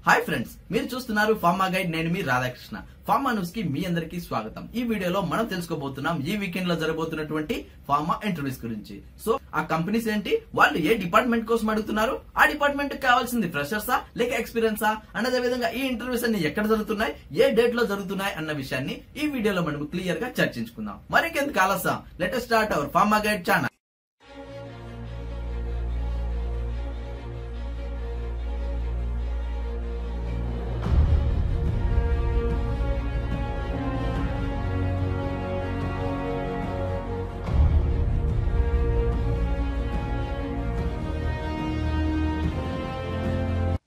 Hi friends, మీరు చూస్తున్నారు pharma guide. నేను మీ రాధాకృష్ణ. ఫార్మా న్యూస్ కి మీ అందరికీ స్వాగతం. ఈ వీడియోలో మనం తెలుసుకోబోతున్నాం ఈ వీకెండ్ లో జరగబోతున్నటువంటి ఫార్మా ఇంటర్వ్యూస్ గురించి. సో ఆ కంపెనీస్ ఏంటి, వాళ్ళు ఏ డిపార్ట్మెంట్ కోసం అడుగుతున్నారు, ఆ డిపార్ట్మెంట్ కావాల్సింది ఫ్రెషర్సా లేక ఎక్స్పీరియన్సా, అదే విధంగా ఈ ఇంటర్వ్యూస్ అన్ని ఎక్కడ జరుగుతున్నాయి, ఏ డేట్ లో జరుగుతున్నాయి అన్న విషయాన్ని ఈ వీడియోలో మనం క్లియర్ గా చర్చించుకుందాం. మరికెందుకు ఆలస్యం, let us start our pharma guide channel.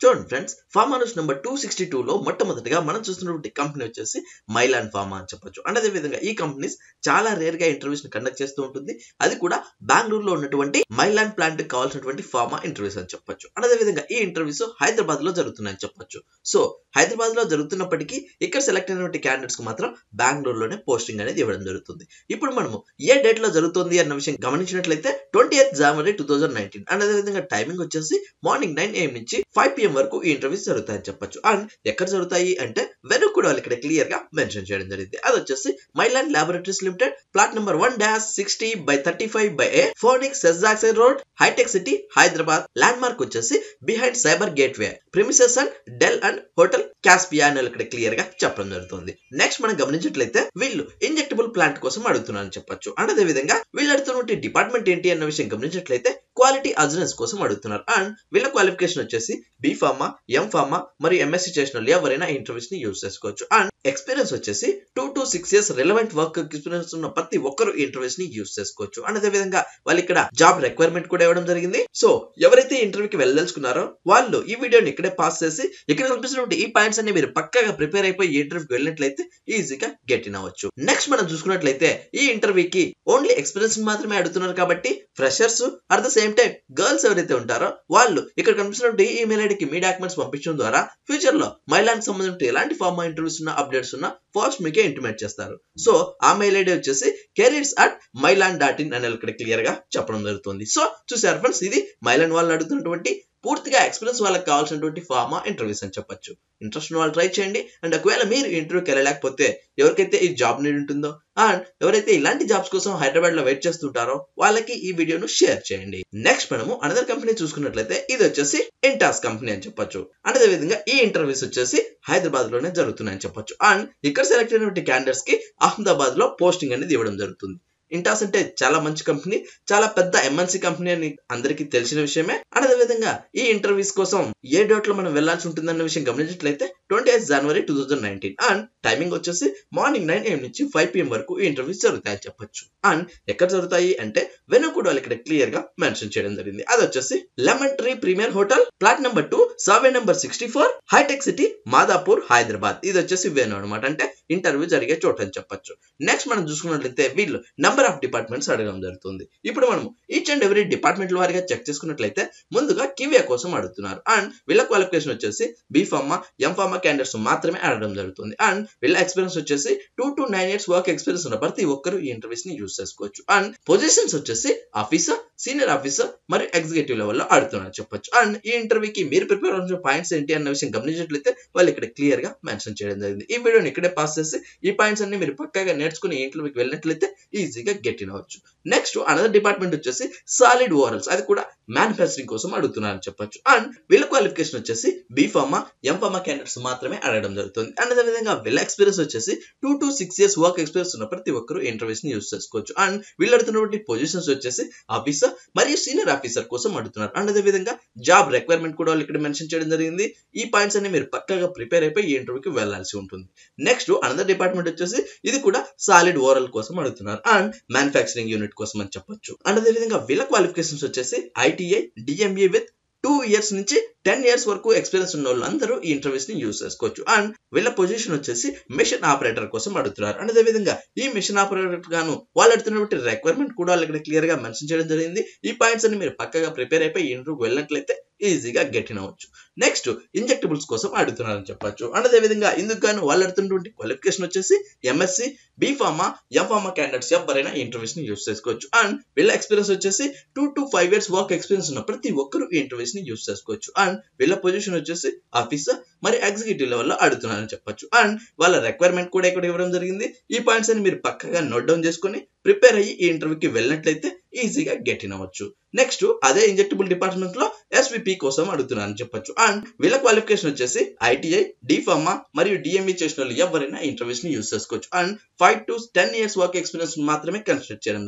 చూడండి ఫ్రెండ్స్, ఫార్మా న్యూస్ నెంబర్ 262 లో మొట్టమొదటిగా మనం చూస్తున్నటువంటి కంపెనీ వచ్చేసి మైలాన్ ఫార్మా అని చెప్పొచ్చు. అండ్ అదే విధంగా ఈ కంపెనీస్ చాలా రేర్ గా ఇంటర్వ్యూస్ ని కండక్ట్ చేస్తూ ఉంటుంది. అది కూడా బెంగళూరులో ఉన్నటువంటి మైలాన్ ప్లాంట్ కి కావాల్సినటువంటి ఫార్మా ఇంటర్వ్యూస్ అని చెప్పొచ్చు. అండ్ అదే విధంగా ఈ ఇంటర్వ్యూస్ హైదరాబాద్ లో జరుగుతున్నాయని చెప్పొచ్చు. సో హైదరాబాద్ లో జరుగుతున్నప్పటికీ ఇక్కడ సెలెక్ట్ అయినటువంటి క్యాండిడేట్స్ కు మాత్రం బెంగళూరులోనే పోస్టింగ్ అనేది ఇవ్వడం జరుగుతుంది. ఇప్పుడు మనము ఏ డేట్ లో జరుగుతుంది అన్న విషయం గమనించినట్లయితే 28th January 2019. అండ్ అదే విధంగా టైమింగ్ వచ్చేసి మార్నింగ్ 9 AM నుంచి 5 PM వరకు ఈ ఇంటర్వ్యూస్ జరుగుతాయని చెప్పొచ్చు. అండ్ ఎక్కడ జరుగుతాయి అంటే వెనుక కూడా వాళ్ళు ఇక్కడ క్లియర్ గా మెన్షన్ చేయడం జరిగింది. అది వచ్చేసి Mylan Laboratories Limited, plot number 1-60/35/A, Phoenix సెజాక్సన్ రోడ్, హైటెక్ సిటీ, హైదరాబాద్. ల్యాండ్ మార్క్ వచ్చేసి behind Cyber Gateway, premises and Dell and hotel Caspia అని ఇక్కడ క్లియర్ గా చెప్పడం జరుగుతుంది. నెక్స్ట్ మనం గమనించినట్లయితే వీళ్ళు ఇంజెక్టబుల్ ప్లాంట్ కోసం అడుగుతున్నారని చెప్పొచ్చు. అండ్ అదే విధంగా వీళ్ళు అడుగుతున్నటువంటి డిపార్ట్మెంట్ ఏంటి అన్న విషయం గమనించినట్లయితే క్వాలిటీ అజురెన్స్ కోసం అడుగుతున్నారు. అండ్ వీళ్ళ క్వాలిఫికేషన్ వచ్చేసి బి ఫార్మా, ఎం ఫార్మా మరియు ఎంఎస్సీ చేసిన వాళ్ళు ఎవరైనా ఇంటర్వ్యూస్ ని యూజ్ చేసుకోవచ్చు. అండ్ ఎక్స్పీరియన్స్ వచ్చేసి 2 to 6 years relevant work experience ఉన్న ప్రతి ఒక్కరు ఇంటర్వ్యూస్ ని యూజ్ చేసుకోవచ్చు. అండ్ అదే విధంగా వాళ్ళు ఇక్కడ జాబ్ రిక్వైర్మెంట్ కూడా ఇవ్వడం జరిగింది. సో ఎవరైతే ఇంటర్వ్యూకి వెళ్ళదలుచుకున్నారో వాళ్ళు ఈ వీడియోని ఇక్కడే పాస్ చేసి ఇక్కడ కనిపిస్తున్నటువంటి ఈ పాయింట్స్ అన్ని మీరు పక్కగా ప్రిపేర్ అయిపోయి ఇంటర్వ్యూకి వెళ్ళినట్లయితే ఈజీగా గెట్ ఇన్ అవ్వచ్చు. నెక్స్ట్ మనం చూసుకున్నట్లయితే ఈ ఇంటర్వ్యూకి ఓన్లీ ఎక్స్పీరియన్స్ మాత్రమే అడుగుతున్నారు కాబట్టి freshers at the same time girls ఎవరైతే ఉంటారో వాళ్ళు ఇక్కడ కనిపిస్తున్నటువంటి ఈమెయిల్ ఐడికి మీ డాక్యుమెంట్స్ పంపించడం ద్వారా ఫ్యూచర్ లో మైలాన్ సంబంధించిన ఎలాంటి ఫార్మా ఇంటర్వ్యూస్ ఉన్న అప్డేట్స్ ఉన్న ఫస్ట్ మీకే ఇంటిమేట్ చేస్తారు. సో ఆ మెయిల్ ఐడి వచ్చేసి careers@mylan.in అని ఇక్కడ క్లియర్ గా చెప్పడం జరుగుతుంది. సో చూసారు ఫ్రెండ్స్, ఇది మైలాన్ వాళ్ళని అడుగుతున్నటువంటి పూర్తిగా ఎక్స్పీరియన్స్ వాళ్ళకి కావాల్సినటువంటి ఫార్మా ఇంటర్వ్యూస్ అని చెప్పొచ్చు. ఇంట్రెస్ట్ ఉన్న వాళ్ళు ట్రై చేయండి. అండ్ ఒకవేళ మీరు ఇంటర్వ్యూకి వెళ్ళలేకపోతే ఎవరికైతే ఈ జాబ్ నీడ్ ఉంటుందో అండ్ ఎవరైతే ఇలాంటి జాబ్స్ కోసం హైదరాబాద్ లో వెయిట్ చేస్తుంటారో వాళ్ళకి ఈ వీడియోను షేర్ చేయండి. నెక్స్ట్ మనము అనదర్ కంపెనీ చూసుకున్నట్లయితే ఇది వచ్చేసి ఇంటాస్ కంపెనీ అని చెప్పొచ్చు. అండ్ అదే విధంగా ఈ ఇంటర్వ్యూస్ వచ్చేసి హైదరాబాద్ లోనే జరుగుతున్నాయని చెప్పొచ్చు. అండ్ ఇక్కడ సెలెక్ట్ అయినటువంటి క్యాండిడేట్స్ కి అహ్మదాబాద్ లో పోస్టింగ్ అనేది ఇవ్వడం జరుగుతుంది. ఇంటాస్ అంటే చాలా మంచి కంపెనీ, చాలా పెద్ద ఎంఎన్సీ కంపెనీ అని అందరికీ తెలిసిన విషయమే. అండ్ అదే విధంగా ఈ ఇంటర్వ్యూస్ కోసం ఏ డేట్ లో మనం వెళ్లాల్సి ఉంటుందన్న విషయం గమనించినట్లయితే 28th January 2019. అండ్ టైమింగ్ వచ్చేసి మార్నింగ్ 9 AM నుంచి 5 PM వరకు ఈ ఇంటర్వ్యూస్ జరుగుతాయని చెప్పొచ్చు. అండ్ ఎక్కడ జరుగుతాయి అంటే వెనుక కూడా వాళ్ళు ఇక్కడ క్లియర్ గా మెన్షన్ చేయడం జరిగింది. అది వచ్చేసి lemon tree premier hotel, plot number 2, survey number 64, హైటెక్ సిటీ, మాదాపూర్, హైదరాబాద్. ఇది వచ్చేసి వెను అనమాట, అంటే ఇంటర్వ్యూ జరిగే చోటు అని చెప్పొచ్చు. నెక్స్ట్ మనం చూసుకున్నట్లయితే వీళ్ళు నెంబర్ ఆఫ్ డిపార్ట్మెంట్స్ అడగడం జరుగుతుంది. ఇప్పుడు మనం ఈచ్ అండ్ ఎవరీ డిపార్ట్మెంట్ వారిగా చెక్ చేసుకున్నట్లయితే ముందుగా కివియా కోసం అడుగుతున్నారు. అండ్ వీళ్ళ క్వాలిఫికేషన్ వచ్చేసి B pharma, M pharma candidates మాత్రమే అడగడం జరుగుతుంది. అండ్ వీళ్ళ ఎక్స్పీరియన్స్ వచ్చేసి 2 to 9 years వర్క్ ఎక్స్పీరియన్స్ ఉన్న ప్రతి ఒక్కరు ఈ ఇంటర్వ్యూస్ ని యూజ్ చేసుకోవచ్చు. అండ్ పొజిషన్స్ వచ్చేసి ఆఫీసర్, సీనియర్ ఆఫీసర్ మరియు ఎగ్జిక్యూటివ్ లెవెల్ లో అడుగుతున్నారు చెప్పొచ్చు. అండ్ ఈ ఇంటర్వ్యూకి మీరు ప్రిపేర్ అవ్వాల్సిన పాయింట్స్ ఏంటి అన్న విషయం గమనించినట్లయితే వాళ్ళు ఇక్కడ క్లియర్ గా మెన్షన్ చేయడం జరిగింది. ఈ వీడియోని ఇక్కడే పాస్ చేసి ఈ పాయింట్స్ అన్ని మీరు పక్కగా నేర్చుకుని ఇంటర్వ్యూకి వెళ్ళినట్లయితే ఈజీగా గెట్ ఇన్ అవ్వచ్చు. నెక్స్ట్ అనదర్ డిపార్ట్మెంట్ వచ్చేసి సాలిడ్ ఓరల్స్, అది కూడా మ్యానుఫ్యాక్చరింగ్ కోసం అడుగుతున్నారని చెప్పొచ్చు. అండ్ వీళ్ళ క్వాలిఫికేషన్ వచ్చేసి B pharma, M pharma candidates మాత్రమే అడగడం జరుగుతుంది. అండ్ అదే విధంగా వీళ్ళ ఎక్స్పీరియన్స్ వచ్చేసి 2 to 6 years వర్క్ ఎక్స్పీరియన్స్ ఉన్న ప్రతి ఒక్కరు ఇంటర్వ్యూస్ ని యూజ్ చేసుకోవచ్చు. అండ్ వీళ్ళు అడుగుతున్నటువంటి పొజిషన్స్ వచ్చేసి ఆఫీసర్ మరియు సీనియర్ ఆఫీసర్ కోసం అడుగుతున్నారు. అండ్ అదే విధంగా జాబ్ రిక్వైర్మెంట్ కూడా వాళ్ళు ఇక్కడ మెన్షన్ చేయడం జరిగింది. ఈ పాయింట్స్ అన్ని మీరు పక్కగా ప్రిపేర్ అయిపోయి ఈ ఇంటర్వ్యూకి వెళ్లాల్సి ఉంటుంది. నెక్స్ట్ అనదర్ డిపార్ట్మెంట్ వచ్చేసి ఇది కూడా సాలిడ్ ఓరల్ కోసం అడుగుతున్నారు. అండ్ మ్యానుఫ్యాక్చరింగ్ యూనిట్ కోసం అని చెప్పొచ్చు. అండ్ అదే విధంగా వీళ్ళ క్వాలిఫికేషన్స్ వచ్చేసి ఐటీఐ, డిఎంఏ విత్ 2 years నుంచి 10 years వరకు ఎక్స్పీరియన్స్ ఉన్న వాళ్ళు అందరూ ఈ ఇంటర్వ్యూస్ ని యూజ్ చేసుకోవచ్చు. అండ్ వీళ్ళ పొజిషన్ వచ్చేసి మిషన్ ఆపరేటర్ కోసం అడుగుతున్నారు. అండ్ అదే విధంగా ఈ మిషన్ ఆపరేటర్ గాను వాళ్ళు అడుగుతున్నటువంటి రిక్వైర్మెంట్ కూడా వాళ్ళు ఇక్కడ క్లియర్ గా మెన్షన్ చేయడం జరిగింది. ఈ పాయింట్స్ అన్ని మీరు పక్కగా ప్రిపేర్ అయిపోయి ఇంటర్వ్యూకి వెళ్ళినట్లయితే ఈజీగా గెట్ ఇన్ అవ్వచ్చు. నెక్స్ట్ ఇంజెక్టబుల్స్ కోసం అడుగుతున్నారని చెప్పొచ్చు. అండ్ అదే విధంగా ఇందుకు గాను వాళ్ళు అడుగుతున్నటువంటి క్వాలిఫికేషన్ వచ్చేసి MSc, B pharma, M pharma candidates ఎవరైనా ఇంటర్వ్యూస్ ని యూజ్ చేసుకోవచ్చు. అండ్ వీళ్ళ ఎక్స్పీరియన్స్ వచ్చేసి 2 to 5 years వర్క్ ఎక్స్పీరియన్స్ ఉన్న ప్రతి ఒక్కరు ఈ ఇంటర్వ్యూస్ ని యూజ్ చేసుకోవచ్చు. అండ్ వీళ్ళ పొజిషన్ వచ్చేసి ఆఫీసర్, మరి ఎగ్జిక్యూటివ్ లెవెల్లో అడుగుతున్నారని చెప్పొచ్చు. అండ్ వాళ్ళ రిక్వైర్మెంట్ కూడా ఇక్కడ ఇవ్వడం జరిగింది. ఈ పాయింట్స్ అని మీరు పక్కగా నోట్ డౌన్ చేసుకుని ప్రిపేర్ అయ్యి ఈ ఇంటర్వ్యూకి వెళ్ళినట్లయితే ఈజీగా గెట్ ఇన్ అవ్వచ్చు. నెక్స్ట్ అదే ఇంజెక్టబుల్ డిపార్ట్మెంట్ లో SVP కోసం అడుగుతున్నారని చెప్పొచ్చు. అండ్ వీళ్ళ క్వాలిఫికేషన్ వచ్చేసి ITI, D.Pharma మరియు DME చేసిన వాళ్ళు ఎవరైనా ఇంటర్వ్యూస్ ని యూస్ చేసుకోవచ్చు. And 5 to 10 years work experience మాత్రమే కన్సిడర్ చేయడం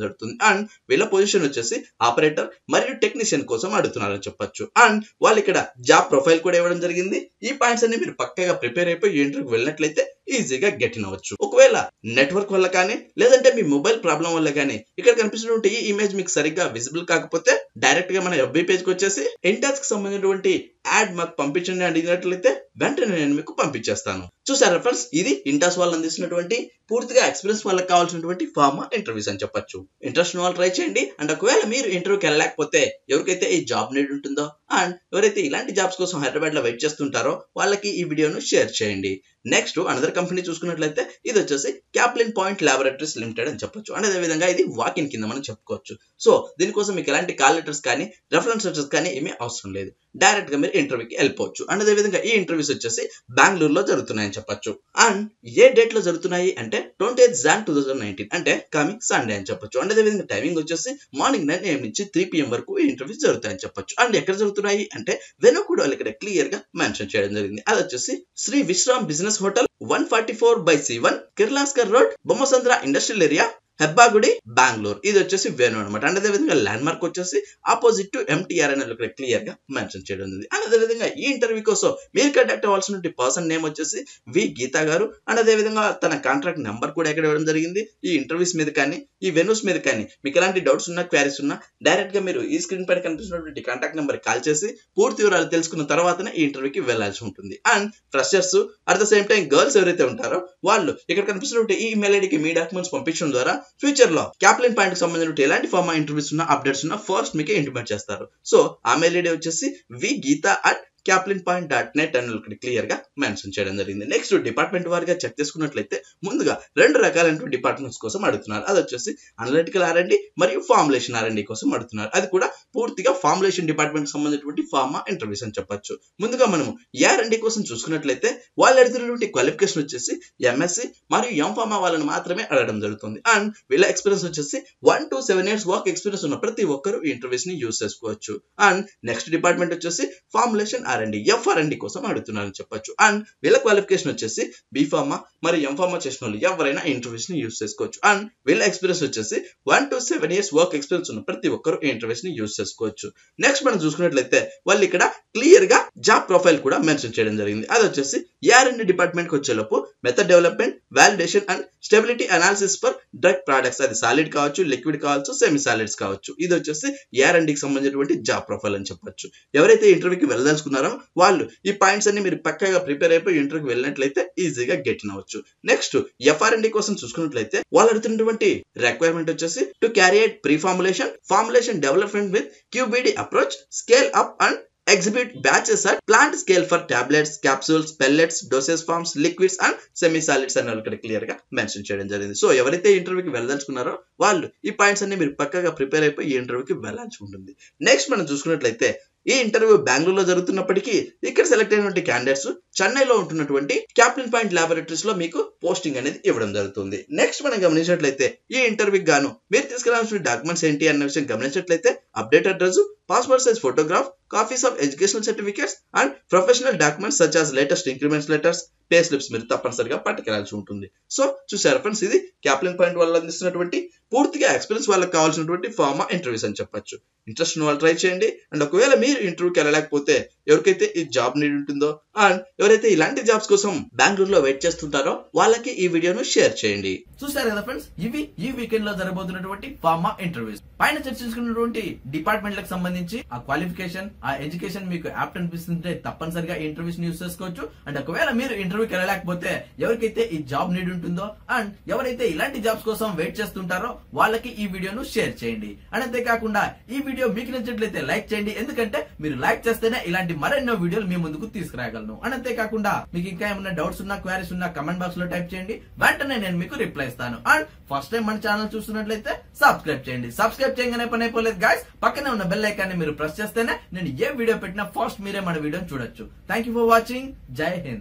జరుగుతుంది. అండ్ వీళ్ళ పొజిషన్ వచ్చేసి ఆపరేటర్ మరియు టెక్నీషియన్ కోసం అడుగుతున్నారని చెప్పొచ్చు. అండ్ వాళ్ళు ఇక్కడ జాబ్ ప్రొఫైల్ కూడా ఇవ్వడం జరిగింది. ఈ పాయింట్స్ అన్ని మీరు పక్కగా ప్రిపేర్ అయిపోయి ఇంటర్వ్యూకి వెళ్ళినట్లయితే ఈజీగా గెట్ ఇన్ అవ్వచ్చు. ఒకవేళ నెట్వర్క్ వల్ల కానీ లేదంటే మీ మొబైల్ ప్రాబ్లం వల్ల కానీ ఇక్కడ కనిపిస్తున్నటువంటి ఈ ఇమేజ్ మీకు సరిగ్గా విజిబుల్ కాకపోతే డైరెక్ట్ గా మన FB పేజ్ కి వచ్చేసి ఇంటాక్స్ కి సంబంధించినటువంటి యాడ్ మాకు పంపించండి అడిగినట్లయితే వెంటనే నేను మీకు పంపించేస్తాను. చూసారా ఫ్రెండ్స్, ఇది ఇంటాస్ వాళ్ళు అందిస్తున్నటువంటి పూర్తిగా ఎక్స్పీరియన్స్ వాళ్ళకి కావాల్సినటువంటి ఫార్మా ఇంటర్వ్యూస్ అని చెప్పొచ్చు. ఇంట్రెస్ట్ ఉన్న వాళ్ళు ట్రై చేయండి. అండ్ ఒకవేళ మీరు ఇంటర్వ్యూకి వెళ్ళలేకపోతే ఎవరికైతే ఈ జాబ్ నీడ్ ఉంటుందో అండ్ ఎవరైతే ఇలాంటి జాబ్స్ కోసం హైదరాబాద్ లో వెయిట్ చేస్తుంటారో వాళ్ళకి ఈ వీడియోను షేర్ చేయండి. నెక్స్ట్ అనదర్ కంపెనీ చూసుకున్నట్లయితే ఇది వచ్చేసి క్యాప్లిన్ పాయింట్ ల్యాబొరేటరీస్ లిమిటెడ్ అని చెప్పొచ్చు. అండ్ అదే విధంగా ఇది వాకిన్ కింద మనం చెప్పుకోవచ్చు. సో దీనికోసం మీకు ఎలాంటి కాల్ లెటర్స్ కానీ రెఫరెన్స్ లెటర్స్ కానీ ఏమీ అవసరం లేదు. డైరెక్ట్ గా మీరు ఇంటర్వ్యూకి వెళ్ళిపోవచ్చు. అండ్ అదే విధంగా ఈ ఇంటర్వ్యూస్ వచ్చేసి బెంగళూరులో జరుగుతున్నాయని చెప్పొచ్చు. అండ్ ఏ డేట్ లో జరుగుతున్నాయి అంటే 28 Jan 2019 అంటే కమింగ్ సండే అని చెప్పొచ్చు. అండ్ అదే విధంగా టైమింగ్ వచ్చేసి మార్నింగ్ 9 AM నుంచి 3 PM వరకు ఈ ఇంటర్వ్యూస్ జరుగుతాయని చెప్పొచ్చు. అండ్ ఎక్కడ జరుగుతున్నాయి అంటే వెనుకూడ వాళ్ళు ఇక్కడ క్లియర్ గా మెన్షన్ చేయడం జరిగింది. అది వచ్చేసి Shri Vishram business hotel 144/C1 Kirloskar road, Bommasandra industrial area, Hebbagudi, Bengaluru. ఇది వచ్చేసి వేణు అనమాట. అండ్ అదే విధంగా ల్యాండ్ మార్క్ వచ్చేసి ఆపోజిట్ టు MTR అని క్లియర్ గా మెన్షన్ చేయడం ఉంది. అండ్ అదే విధంగా ఈ ఇంటర్వ్యూ కోసం మీరు కండక్ట్ అవ్వాల్సిన పర్సన్ నేమ్ వచ్చేసి వి గీతా గారు. అండ్ అదే విధంగా తన కాంట్రాక్ట్ నెంబర్ కూడా ఇక్కడ ఇవ్వడం జరిగింది. ఈ ఇంటర్వ్యూస్ మీద కానీ ఈ వెన్యూస్ మీద కానీ మీకు ఎలాంటి డౌట్స్ ఉన్నా క్వారీస్ ఉన్నా డైరెక్ట్ గా మీరు ఈ స్క్రీన్ పైన కనిపిస్తున్నటువంటి కాంటాక్ట్ నెంబర్ కాల్ చేసి పూర్తి వివరాలు తెలుసుకున్న తర్వాతనే ఈ ఇంటర్వ్యూకి వెళ్లాల్సి ఉంటుంది. And freshers at the same time girls ఎవరైతే ఉంటారో వాళ్ళు ఇక్కడ కనిపిస్తున్నటువంటి ఈ ఇమెయిల్ ఐడికి మీ డాక్యుమెంట్స్ పంపించడం ద్వారా ఫ్యూచర్ లో క్యాప్లిన్ పాయింట్ కి సంబంధించిన ఎలాంటి ఫార్మా ఇంటర్వ్యూస్ ఉన్నా అప్డేట్స్ ఉన్నా ఫస్ట్ మీకు ఇంటిమేట్ చేస్తారు. సో ఆ మెయిల్ ఐడి వచ్చేసి vigita@caplinpoint.net అని క్లియర్ గా మెన్షన్ చేయడం జరిగింది. నెక్స్ట్ డిపార్ట్మెంట్ వారిగా చెక్ చేసుకున్నట్లయితే ముందుగా 2 రకాలైన డిపార్ట్మెంట్స్ కోసం అడుగుతున్నారు. అది వచ్చేసి అనలిటికల్ R&D మరియు ఫార్ములేషన్ R&D కోసం అడుగుతున్నారు. అది కూడా పూర్తిగా ఫార్ములేషన్ డిపార్ట్మెంట్ సంబంధించినటువంటి ఫార్మా ఇంటర్వ్యూస్ అని చెప్పొచ్చు. ముందుగా మనము R&D కోసం చూసుకున్నట్లయితే వాళ్ళు అడుగుతున్నటువంటి క్వాలిఫికేషన్ వచ్చేసి MSc మరియు M.Pharma వాళ్ళని మాత్రమే అడగడం జరుగుతుంది. అండ్ వీళ్ళ ఎక్స్పీరియన్స్ వచ్చేసి 1 to 7 years వర్క్ ఎక్స్పీరియన్స్ ఉన్న ప్రతి ఒక్కరు ఈ ఇంటర్వ్యూస్ ని యూస్ చేసుకోవచ్చు. అండ్ నెక్స్ట్ డిపార్ట్మెంట్ వచ్చేసి ఫార్ములేషన్ R&D FR&D కోసం అడుగుతున్నారని చెప్పొచ్చు. అండ్ వీళ్ళ క్వాలిఫికేషన్ వచ్చేసి B.Pharma మరియు M.Pharma చేసిన వాళ్ళు ఎవరైనా ఇంటర్వ్యూస్ ని యూస్ చేసుకోవచ్చు. అండ్ వీళ్ళ ఎక్స్పీరియన్స్ వచ్చేసి 1 to 7 years వర్క్ ఎక్స్పీరియన్స్ ఉన్న ప్రతి ఒక్కరు ఈ ఇంటర్వ్యూస్ ని యూస్ చేసుకోవచ్చు. నెక్స్ట్ మనం చూసుకున్నట్లయితే వాళ్ళు ఇక్కడ క్లియర్ గా జాబ్ ప్రొఫైల్ కూడా మెన్షన్ చేయడం జరిగింది. అది వచ్చేసి R&D డిపార్ట్మెంట్ కి వచ్చేలోపు method development, validation and stability analysis for drug products, అది సాలిడ్ కావచ్చు, లిక్విడ్ కావచ్చు, సెమీ సాలిడ్స్ కావచ్చు. ఇది వచ్చేసి R&D కి సంబంధించినటువంటి జాబ్ ప్రొఫైల్ అని చెప్పొచ్చు. ఎవరైతే ఇంటర్వ్యూకి వెళ్ళదలుచుకున్నారో వాళ్ళు ఈ పాయింట్స్ అన్ని మీరు పక్కగా ప్రిపేర్ అయిపోయి ఇంటర్వ్యూకి వెళ్ళినట్లయితే ఈజీగా గెట్ ఇన్ అవ్వచ్చు. నెక్స్ట్ FR&D కోసం చూసుకున్నట్లయితే వాళ్ళు అడుగుతున్నటువంటి రిక్వైర్మెంట్ వచ్చేసి to క్యారియట్ pre formulation development with QBD approach, scale up and exhibit batches at plant scale for tablets, capsules, pellets, dosage forms, liquids and semi solids అని ఇక్కడ క్లియర్ గా mention చేయడం జరిగింది. సో ఎవరైతే ఇంటర్వ్యూకి వెళ్ళదలుచుకున్నారో వాళ్ళు ఈ పాయింట్స్ అన్ని మీరు పక్కగా ప్రిపేర్ అయిపోయి ఈ ఇంటర్వ్యూకి వెళ్ళాల్సి ఉంటుంది. నెక్స్ట్ మనం చూసుకున్నట్లయితే ఈ ఇంటర్వ్యూ బెంగళూరులో జరుగుతున్నప్పటికీ ఇక్కడ సెలెక్ట్ అయినటువంటి క్యాండిడేట్స్ చెన్నైలో ఉంటున్నటువంటి క్యాప్లిన్ పాయింట్ ల్యాబొరేటరీస్ లో మీకు పోస్టింగ్ అనేది ఇవ్వడం జరుగుతుంది. నెక్స్ట్ మనం గమనించినట్లయితే ఈ ఇంటర్వ్యూకి గాను మీరు తీసుకురావాల్సిన డాక్యుమెంట్స్ ఏంటి అన్న విషయం గమనించినట్లయితే update address, passport size photograph, copies of educational certificates and professional documents such as latest increments letters, pay slips మీరు తప్పనిసరిగా పట్టుకెళ్లాల్సి ఉంటుంది. సో చూసారా ఫ్రెండ్స్, ఇది క్యాప్లిన్ పాయింట్ వాళ్ళు అందిస్తున్నటువంటి పూర్తిగా ఎక్స్పీరియన్స్ వాళ్ళకి కావాల్సినటువంటి ఫార్మా ఇంటర్వ్యూస్ అని చెప్పొచ్చు. ఇంట్రెస్ట్ ఉన్న వాళ్ళు ట్రై చేయండి. అండ్ ఒకవేళ మీరు ఇంటర్వ్యూకి వెళ్ళలేకపోతే ఎవరికైతే ఈ జాబ్ నీడ్ ఉంటుందో అండ్ ఎవరైతే ఇలాంటి జాబ్స్ కోసం బెంగళూరులో వెయిట్ చేస్తుంటారో వాళ్ళకి ఈ వీడియోను షేర్ చేయండి. చూసారు కదా ఫ్రెండ్స్, ఇవి ఈ వీకెండ్ లో జరగబోతున్నటువంటి ఫార్మా ఇంటర్వ్యూస్. పైన చర్చించుకున్నటువంటి డిపార్ట్మెంట్లకు సంబంధించి ఆ క్వాలిఫికేషన్, ఆ ఎడ్యుకేషన్ మీకు యాప్ట్ అనిపిస్తుంటే తప్పనిసరిగా ఈ ఇంటర్వ్యూస్ ని యూస్ చేసుకోవచ్చు. అండ్ ఒకవేళ మీరు ఇంటర్వ్యూకి వెళ్ళలేకపోతే ఎవరికైతే ఈ జాబ్ నీడ్ ఉంటుందో అండ్ ఎవరైతే ఇలాంటి జాబ్స్ కోసం వెయిట్ చేస్తుంటారో వాళ్ళకి ఈ వీడియోను షేర్ చేయండి. అండ్ అంతేకాకుండా ఈ వీడియో మీకు నచ్చినట్లయితే లైక్ చేయండి. ఎందుకంటే మీరు లైక్ చేస్తేనే ఇలాంటి ఇలాంటి మరెన్నో వీడియోలు మీ ముందుకు తీసుకురాగలను. అండ్ అంతేకాకుండా మీకు ఇంకా ఏమైనా డౌట్స్ ఉన్నా, క్వారీస్ ఉన్నా కమెంట్ బాక్స్ లో టైప్ చేయండి, వెంటనే నేను మీకు రిప్లై ఇస్తాను. అండ్ ఫస్ట్ టైం మన ఛానల్ చూస్తున్నట్లయితే సబ్స్క్రైబ్ చేయండి. సబ్స్క్రైబ్ చేయగానే పని అయిపోలేదు గైస్, పక్కనే ఉన్న బెల్ ఐకాన్ని మీరు ప్రెస్ చేస్తేనే నేను ఏ వీడియో పెట్టినా ఫస్ట్ మీరే మన వీడియోని చూడొచ్చు. Thank you for watching. జై హింద్.